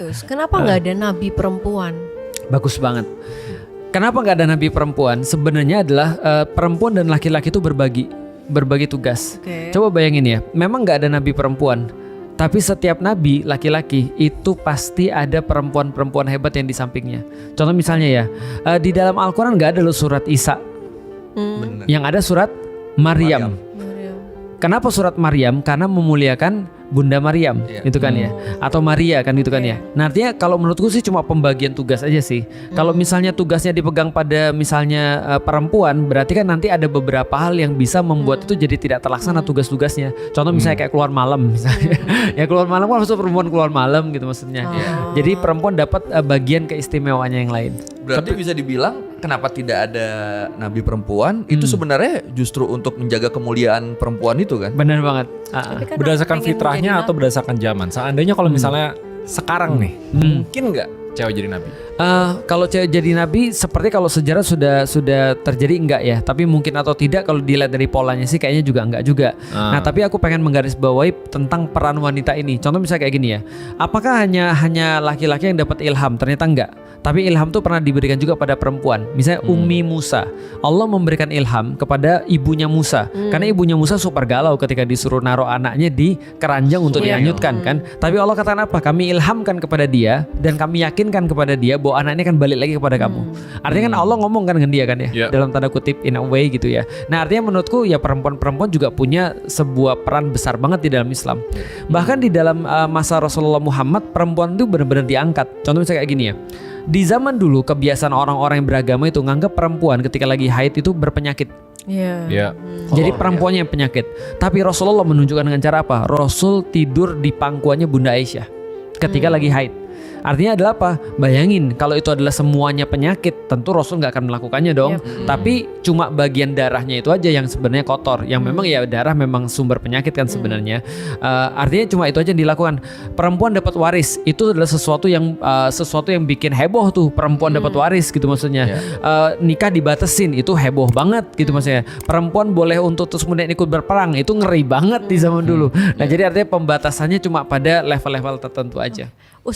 Terus kenapa nggak ada nabi perempuan? Bagus banget. Kenapa nggak ada nabi perempuan? Sebenarnya adalah perempuan dan laki-laki itu berbagi tugas. Oke. Coba bayangin ya, memang nggak ada nabi perempuan, tapi setiap nabi laki-laki itu pasti ada perempuan-perempuan hebat yang di sampingnya. Contoh misalnya ya, di dalam Al-Quran nggak ada loh surat Isa, Bener. yang ada surat Maryam. Maryam. Kenapa surat Maryam? Karena memuliakan Bunda Maryam, Iya. itu kan ya, atau Maria kan itu kan ya. Nah artinya kalau menurutku sih cuma pembagian tugas aja sih. Kalau misalnya tugasnya dipegang pada misalnya perempuan, berarti kan nanti ada beberapa hal yang bisa membuat itu jadi tidak terlaksana tugas-tugasnya. Contoh misalnya kayak keluar malam misalnya, ya keluar malam kan maksud perempuan keluar malam gitu maksudnya. Jadi perempuan dapat bagian keistimewaannya yang lain. Berarti bisa dibilang kenapa tidak ada nabi perempuan itu sebenarnya justru untuk menjaga kemuliaan perempuan itu kan? Benar banget. Tapi kan Berdasarkan pengen fitrahnya menjadi atau nabi. berdasarkan zaman? Seandainya kalau misalnya sekarang nih, mungkin nggak cewek jadi nabi? Kalau cewek jadi nabi, seperti kalau sejarah sudah terjadi enggak ya? Tapi mungkin atau tidak kalau dilihat dari polanya sih kayaknya juga enggak juga. Nah, tapi aku pengen menggarisbawahi tentang peran wanita ini. Contoh misalnya kayak gini ya. Apakah hanya laki-laki yang dapat ilham? Ternyata enggak. Tapi ilham tuh pernah diberikan juga pada perempuan. Misalnya Ummi Musa. Allah memberikan ilham kepada ibunya Musa. Karena ibunya Musa super galau ketika disuruh naruh anaknya di keranjang untuk dihanyutkan kan. Tapi Allah katakan apa? Kami ilhamkan kepada dia dan kami yakinkan kepada dia bahwa anak ini akan balik lagi kepada kamu. Artinya kan Allah ngomong kan dengan dia kan ya. Yeah. Dalam tanda kutip in a way gitu ya. Nah artinya menurutku ya perempuan-perempuan juga punya sebuah peran besar banget di dalam Islam. Bahkan di dalam masa Rasulullah Muhammad, perempuan itu benar-benar diangkat. Contoh misalnya kayak gini ya. Di zaman dulu kebiasaan orang-orang yang beragama itu nganggap perempuan ketika lagi haid itu berpenyakit. Iya. Ya. Jadi perempuannya yang penyakit. Tapi Rasulullah menunjukkan dengan cara apa? Rasul tidur di pangkuannya Bunda Aisyah ketika lagi haid. Artinya adalah apa? Bayangin kalau itu adalah semuanya penyakit, tentu Rasul nggak akan melakukannya dong. Tapi cuma bagian darahnya itu aja yang sebenarnya kotor. Yang memang ya darah memang sumber penyakit kan sebenarnya. Artinya cuma itu aja yang dilakukan. Perempuan dapat waris itu adalah sesuatu yang bikin heboh tuh. Perempuan dapat waris gitu maksudnya. Nikah dibatasin itu heboh banget gitu maksudnya. Perempuan boleh untuk terus kemudian ikut berperang itu ngeri banget di zaman dulu. Nah jadi artinya pembatasannya cuma pada level-level tertentu aja.